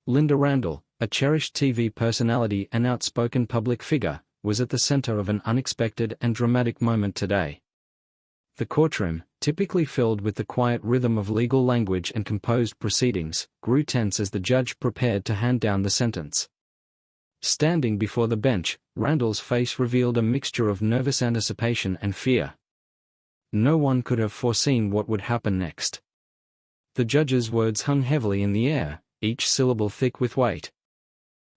Lynda Randle, a cherished TV personality and outspoken public figure, was at the center of an unexpected and dramatic moment today. The courtroom, typically filled with the quiet rhythm of legal language and composed proceedings, grew tense as the judge prepared to hand down the sentence. Standing before the bench, Randle's face revealed a mixture of nervous anticipation and fear. No one could have foreseen what would happen next. The judge's words hung heavily in the air, each syllable thick with weight.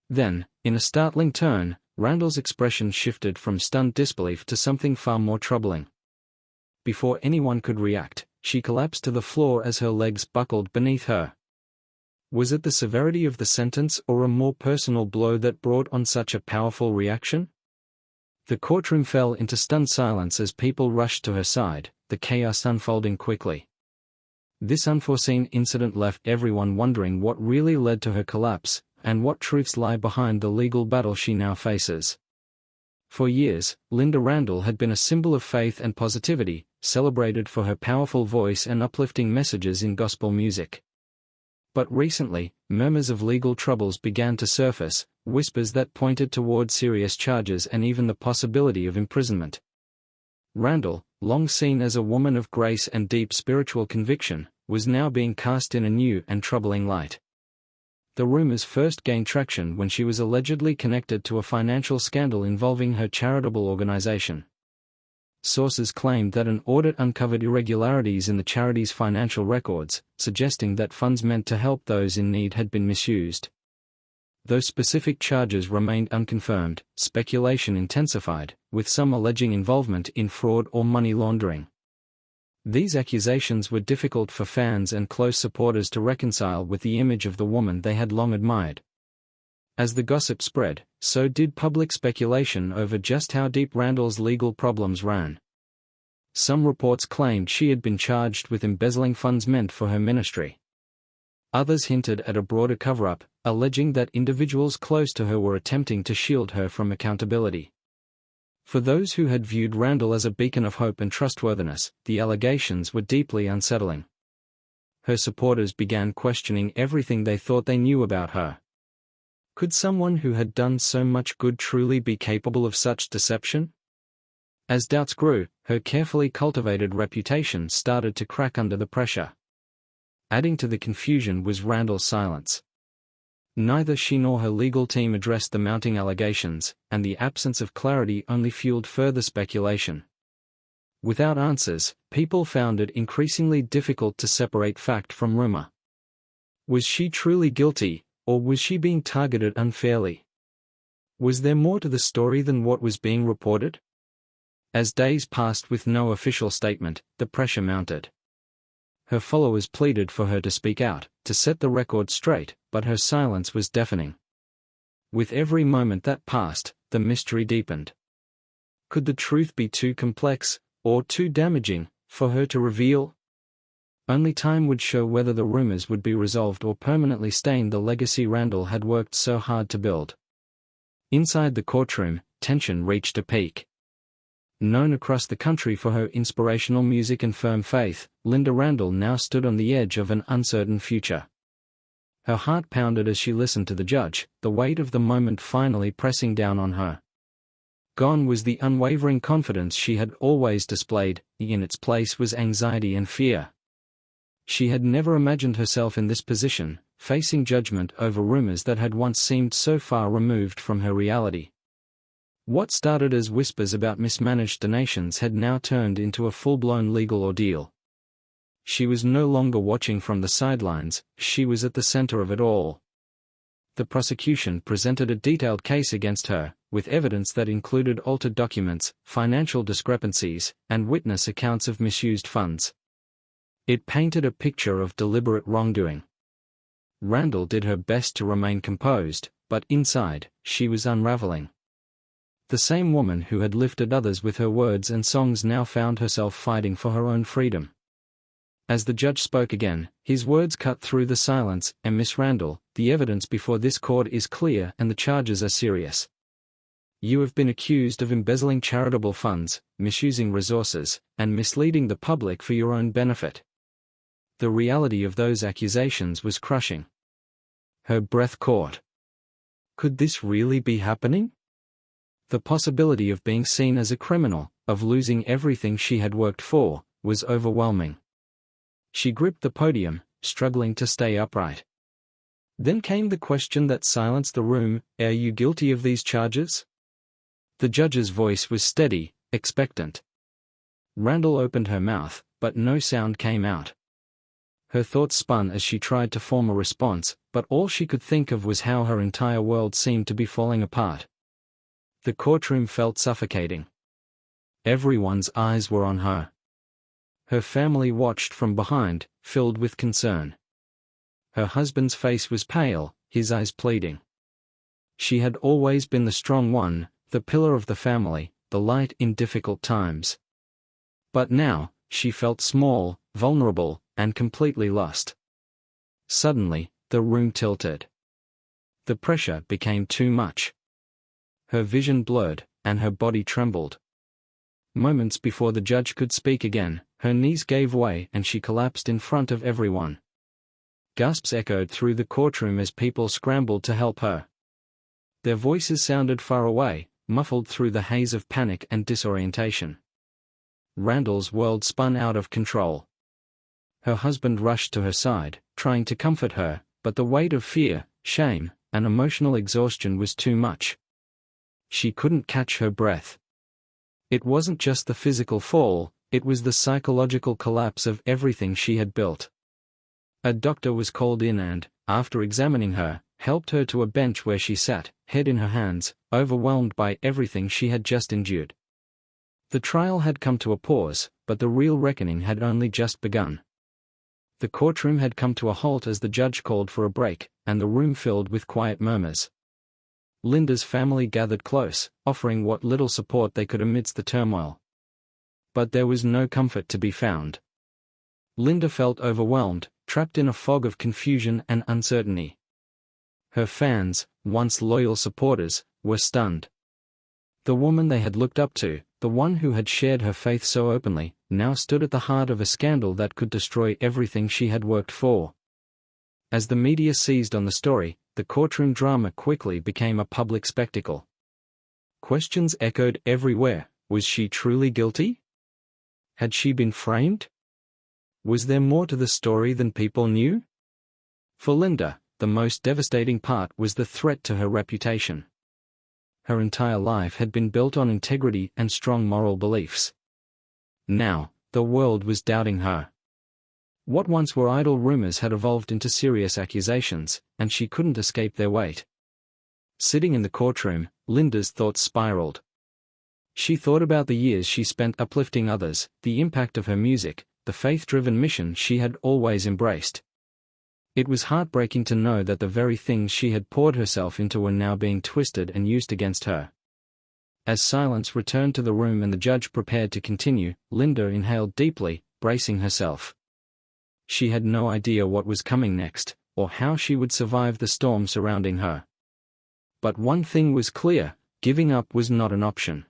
Then, in a startling turn, Randle's expression shifted from stunned disbelief to something far more troubling. Before anyone could react, she collapsed to the floor as her legs buckled beneath her. Was it the severity of the sentence or a more personal blow that brought on such a powerful reaction? The courtroom fell into stunned silence as people rushed to her side, the chaos unfolding quickly. This unforeseen incident left everyone wondering what really led to her collapse, and what truths lie behind the legal battle she now faces. For years, Lynda Randle had been a symbol of faith and positivity, celebrated for her powerful voice and uplifting messages in gospel music. But recently, murmurs of legal troubles began to surface, whispers that pointed toward serious charges and even the possibility of imprisonment. Randle, long seen as a woman of grace and deep spiritual conviction, was now being cast in a new and troubling light. The rumors first gained traction when she was allegedly connected to a financial scandal involving her charitable organization. Sources claimed that an audit uncovered irregularities in the charity's financial records, suggesting that funds meant to help those in need had been misused. Though specific charges remained unconfirmed, speculation intensified, with some alleging involvement in fraud or money laundering. These accusations were difficult for fans and close supporters to reconcile with the image of the woman they had long admired. As the gossip spread, so did public speculation over just how deep Randle's legal problems ran. Some reports claimed she had been charged with embezzling funds meant for her ministry. Others hinted at a broader cover-up, alleging that individuals close to her were attempting to shield her from accountability. For those who had viewed Randle as a beacon of hope and trustworthiness, the allegations were deeply unsettling. Her supporters began questioning everything they thought they knew about her. Could someone who had done so much good truly be capable of such deception? As doubts grew, her carefully cultivated reputation started to crack under the pressure. Adding to the confusion was Randle's silence. Neither she nor her legal team addressed the mounting allegations, and the absence of clarity only fueled further speculation. Without answers, people found it increasingly difficult to separate fact from rumor. Was she truly guilty, or was she being targeted unfairly? Was there more to the story than what was being reported? As days passed with no official statement, the pressure mounted. Her followers pleaded for her to speak out, to set the record straight, but her silence was deafening. With every moment that passed, the mystery deepened. Could the truth be too complex, or too damaging, for her to reveal? Only time would show whether the rumors would be resolved or permanently stain the legacy Randle had worked so hard to build. Inside the courtroom, tension reached a peak. Known across the country for her inspirational music and firm faith, Lynda Randle now stood on the edge of an uncertain future. Her heart pounded as she listened to the judge, the weight of the moment finally pressing down on her. Gone was the unwavering confidence she had always displayed, in its place was anxiety and fear. She had never imagined herself in this position, facing judgment over rumors that had once seemed so far removed from her reality. What started as whispers about mismanaged donations had now turned into a full-blown legal ordeal. She was no longer watching from the sidelines, she was at the center of it all. The prosecution presented a detailed case against her, with evidence that included altered documents, financial discrepancies, and witness accounts of misused funds. It painted a picture of deliberate wrongdoing. Randle did her best to remain composed, but inside, she was unraveling. The same woman who had lifted others with her words and songs now found herself fighting for her own freedom. As the judge spoke again, his words cut through the silence, and Miss Randle, the evidence before this court is clear and the charges are serious. You have been accused of embezzling charitable funds, misusing resources, and misleading the public for your own benefit. The reality of those accusations was crushing. Her breath caught. Could this really be happening? The possibility of being seen as a criminal, of losing everything she had worked for, was overwhelming. She gripped the podium, struggling to stay upright. Then came the question that silenced the room: "Are you guilty of these charges?" The judge's voice was steady, expectant. Randle opened her mouth, but no sound came out. Her thoughts spun as she tried to form a response, but all she could think of was how her entire world seemed to be falling apart. The courtroom felt suffocating. Everyone's eyes were on her. Her family watched from behind, filled with concern. Her husband's face was pale, his eyes pleading. She had always been the strong one, the pillar of the family, the light in difficult times. But now, she felt small, vulnerable, and completely lost. Suddenly, the room tilted. The pressure became too much. Her vision blurred, and her body trembled. Moments before the judge could speak again, her knees gave way and she collapsed in front of everyone. Gasps echoed through the courtroom as people scrambled to help her. Their voices sounded far away, muffled through the haze of panic and disorientation. Randle's world spun out of control. Her husband rushed to her side, trying to comfort her, but the weight of fear, shame, and emotional exhaustion was too much. She couldn't catch her breath. It wasn't just the physical fall, it was the psychological collapse of everything she had built. A doctor was called in and, after examining her, helped her to a bench where she sat, head in her hands, overwhelmed by everything she had just endured. The trial had come to a pause, but the real reckoning had only just begun. The courtroom had come to a halt as the judge called for a break, and the room filled with quiet murmurs. Lynda's family gathered close, offering what little support they could amidst the turmoil. But there was no comfort to be found. Lynda felt overwhelmed, trapped in a fog of confusion and uncertainty. Her fans, once loyal supporters, were stunned. The woman they had looked up to, the one who had shared her faith so openly, now stood at the heart of a scandal that could destroy everything she had worked for. As the media seized on the story, the courtroom drama quickly became a public spectacle. Questions echoed everywhere: was she truly guilty? Had she been framed? Was there more to the story than people knew? For Lynda, the most devastating part was the threat to her reputation. Her entire life had been built on integrity and strong moral beliefs. Now, the world was doubting her. What once were idle rumors had evolved into serious accusations, and she couldn't escape their weight. Sitting in the courtroom, Lynda's thoughts spiraled. She thought about the years she spent uplifting others, the impact of her music, the faith-driven mission she had always embraced. It was heartbreaking to know that the very things she had poured herself into were now being twisted and used against her. As silence returned to the room and the judge prepared to continue, Lynda inhaled deeply, bracing herself. She had no idea what was coming next, or how she would survive the storm surrounding her. But one thing was clear: giving up was not an option.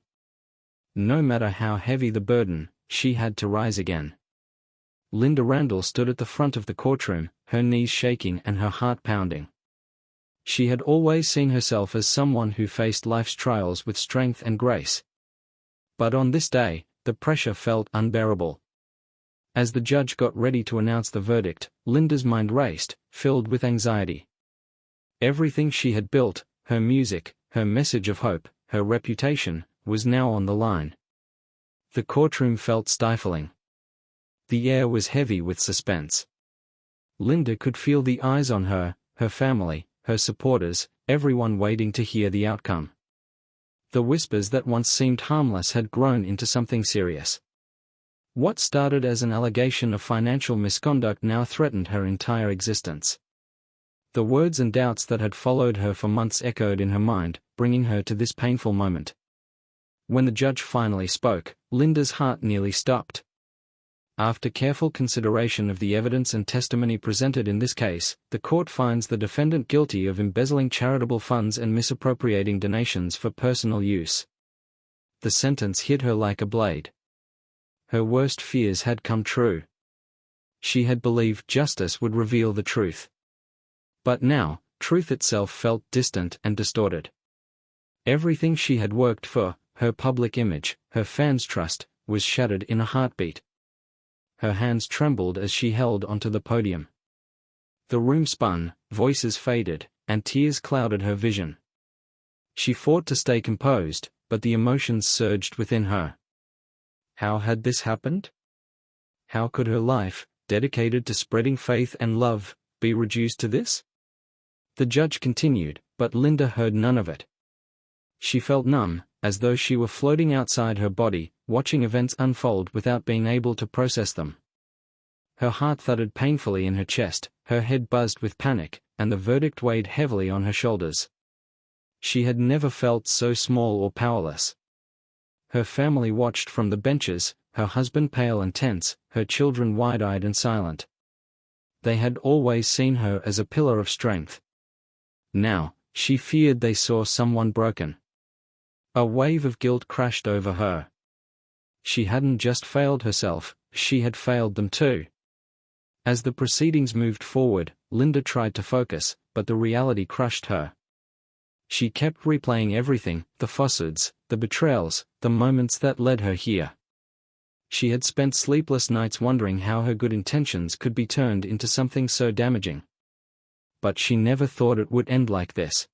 No matter how heavy the burden, she had to rise again. Lynda Randle stood at the front of the courtroom, her knees shaking and her heart pounding. She had always seen herself as someone who faced life's trials with strength and grace. But on this day, the pressure felt unbearable. As the judge got ready to announce the verdict, Lynda's mind raced, filled with anxiety. Everything she had built, her music, her message of hope, her reputation, was now on the line. The courtroom felt stifling. The air was heavy with suspense. Lynda could feel the eyes on her, her family, her supporters, everyone waiting to hear the outcome. The whispers that once seemed harmless had grown into something serious. What started as an allegation of financial misconduct now threatened her entire existence. The words and doubts that had followed her for months echoed in her mind, bringing her to this painful moment. When the judge finally spoke, Lynda's heart nearly stopped. After careful consideration of the evidence and testimony presented in this case, the court finds the defendant guilty of embezzling charitable funds and misappropriating donations for personal use. The sentence hit her like a blade. Her worst fears had come true. She had believed justice would reveal the truth. But now, truth itself felt distant and distorted. Everything she had worked for, her public image, her fans' trust, was shattered in a heartbeat. Her hands trembled as she held onto the podium. The room spun, voices faded, and tears clouded her vision. She fought to stay composed, but the emotions surged within her. How had this happened? How could her life, dedicated to spreading faith and love, be reduced to this? The judge continued, but Lynda heard none of it. She felt numb, as though she were floating outside her body, watching events unfold without being able to process them. Her heart thudded painfully in her chest, her head buzzed with panic, and the verdict weighed heavily on her shoulders. She had never felt so small or powerless. Her family watched from the benches, her husband pale and tense, her children wide-eyed and silent. They had always seen her as a pillar of strength. Now, she feared they saw someone broken. A wave of guilt crashed over her. She hadn't just failed herself, she had failed them too. As the proceedings moved forward, Lynda tried to focus, but the reality crushed her. She kept replaying everything, the falsehoods, the betrayals, the moments that led her here. She had spent sleepless nights wondering how her good intentions could be turned into something so damaging. But she never thought it would end like this.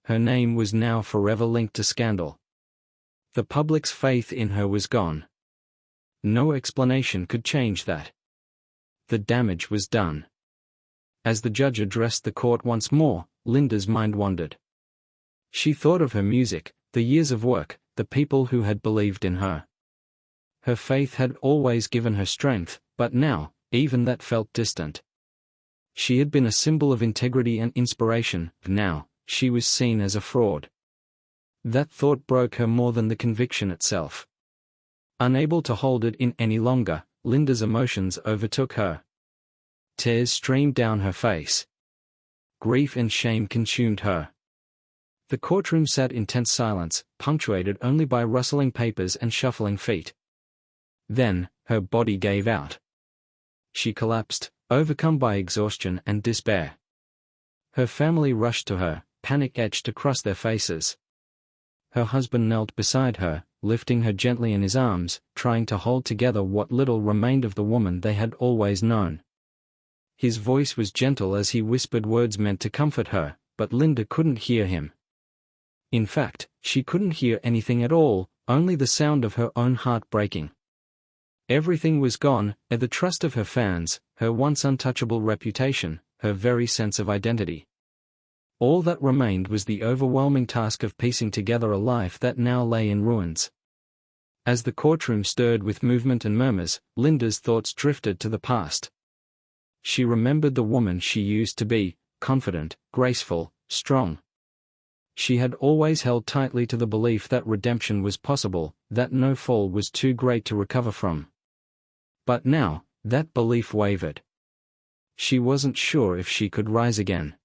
Her name was now forever linked to scandal. The public's faith in her was gone. No explanation could change that. The damage was done. As the judge addressed the court once more, Lynda's mind wandered. She thought of her music, the years of work, the people who had believed in her. Her faith had always given her strength, but now, even that felt distant. She had been a symbol of integrity and inspiration, now, she was seen as a fraud. That thought broke her more than the conviction itself. Unable to hold it in any longer, Lynda's emotions overtook her. Tears streamed down her face. Grief and shame consumed her. The courtroom sat in tense silence, punctuated only by rustling papers and shuffling feet. Then, her body gave out. She collapsed, overcome by exhaustion and despair. Her family rushed to her, panic etched across their faces. Her husband knelt beside her, lifting her gently in his arms, trying to hold together what little remained of the woman they had always known. His voice was gentle as he whispered words meant to comfort her, but Lynda couldn't hear him. In fact, she couldn't hear anything at all, only the sound of her own heart breaking. Everything was gone, the trust of her fans, her once untouchable reputation, her very sense of identity. All that remained was the overwhelming task of piecing together a life that now lay in ruins. As the courtroom stirred with movement and murmurs, Lynda's thoughts drifted to the past. She remembered the woman she used to be, confident, graceful, strong. She had always held tightly to the belief that redemption was possible, that no fall was too great to recover from. But now, that belief wavered. She wasn't sure if she could rise again.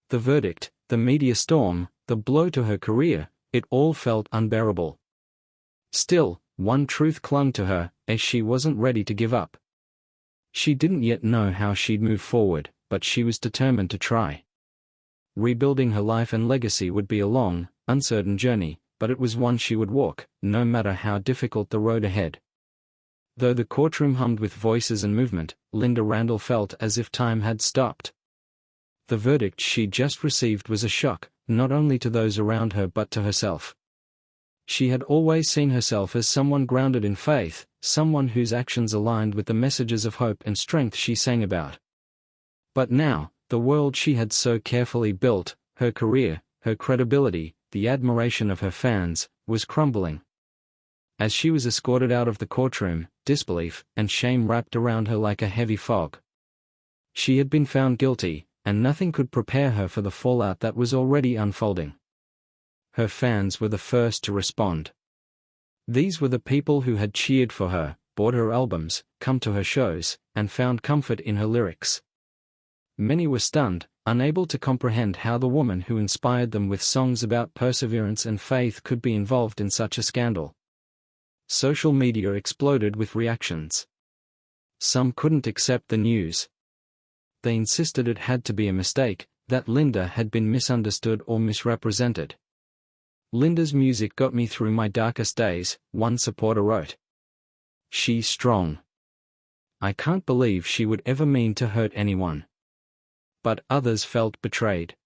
The verdict, the media storm, the blow to her career, it all felt unbearable. Still, one truth clung to her, as she wasn't ready to give up. She didn't yet know how she'd move forward, but she was determined to try. Rebuilding her life and legacy would be a long, uncertain journey, but it was one she would walk, no matter how difficult the road ahead. Though the courtroom hummed with voices and movement, Lynda Randle felt as if time had stopped. The verdict she'd just received was a shock, not only to those around her but to herself. She had always seen herself as someone grounded in faith, someone whose actions aligned with the messages of hope and strength she sang about. But now, the world she had so carefully built, her career, her credibility, the admiration of her fans, was crumbling. As she was escorted out of the courtroom, disbelief and shame wrapped around her like a heavy fog. She had been found guilty, and nothing could prepare her for the fallout that was already unfolding. Her fans were the first to respond. These were the people who had cheered for her, bought her albums, come to her shows, and found comfort in her lyrics. Many were stunned, unable to comprehend how the woman who inspired them with songs about perseverance and faith could be involved in such a scandal. Social media exploded with reactions. Some couldn't accept the news. They insisted it had to be a mistake, that Lynda had been misunderstood or misrepresented. "Lynda's music got me through my darkest days," one supporter wrote. "She's strong. I can't believe she would ever mean to hurt anyone." But others felt betrayed.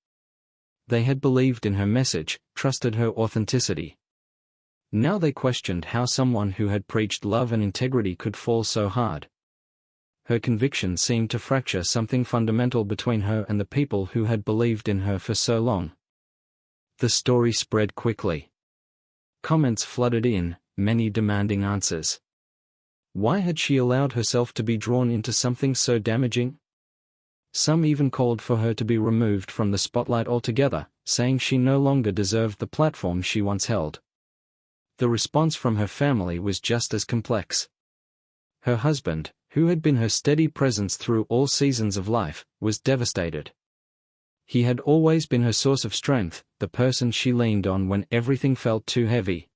They had believed in her message, trusted her authenticity. Now they questioned how someone who had preached love and integrity could fall so hard. Her conviction seemed to fracture something fundamental between her and the people who had believed in her for so long. The story spread quickly. Comments flooded in, many demanding answers. Why had she allowed herself to be drawn into something so damaging? Some even called for her to be removed from the spotlight altogether, saying she no longer deserved the platform she once held. The response from her family was just as complex. Her husband, who had been her steady presence through all seasons of life, was devastated. He had always been her source of strength, the person she leaned on when everything felt too heavy.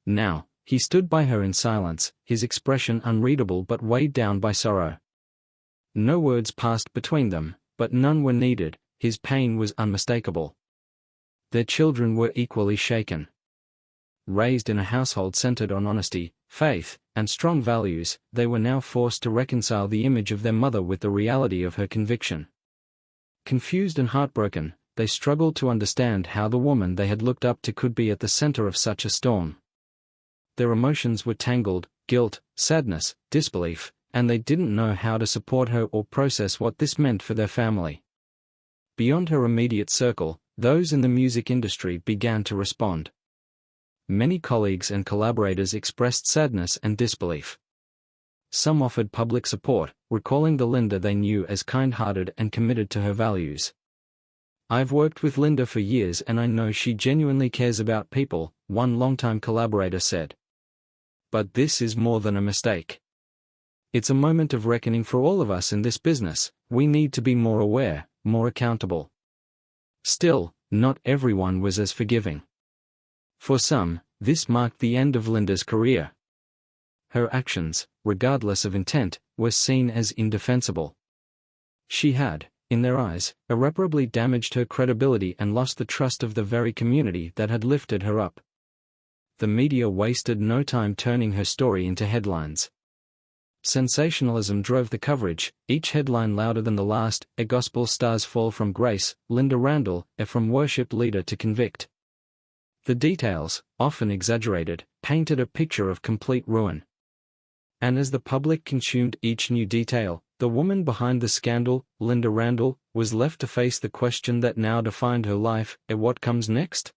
Now, he stood by her in silence, his expression unreadable but weighed down by sorrow. No words passed between them, but none were needed. His pain was unmistakable. Their children were equally shaken. Raised in a household centered on honesty, faith, and strong values, they were now forced to reconcile the image of their mother with the reality of her conviction. Confused and heartbroken, they struggled to understand how the woman they had looked up to could be at the center of such a storm. Their emotions were tangled: guilt, sadness, disbelief, and they didn't know how to support her or process what this meant for their family. Beyond her immediate circle, those in the music industry began to respond. Many colleagues and collaborators expressed sadness and disbelief. Some offered public support, recalling the Lynda they knew as kind-hearted and committed to her values. "I've worked with Lynda for years and I know she genuinely cares about people," one longtime collaborator said. "But this is more than a mistake. It's a moment of reckoning for all of us in this business. We need to be more aware, more accountable." Still, not everyone was as forgiving. For some, this marked the end of Lynda's career. Her actions, regardless of intent, were seen as indefensible. She had, in their eyes, irreparably damaged her credibility and lost the trust of the very community that had lifted her up. The media wasted no time turning her story into headlines. Sensationalism drove the coverage, each headline louder than the last: "A gospel star's fall from grace, Lynda Randle, a from worship leader to convict." The details, often exaggerated, painted a picture of complete ruin. And as the public consumed each new detail, the woman behind the scandal, Lynda Randle, was left to face the question that now defined her life: what comes next?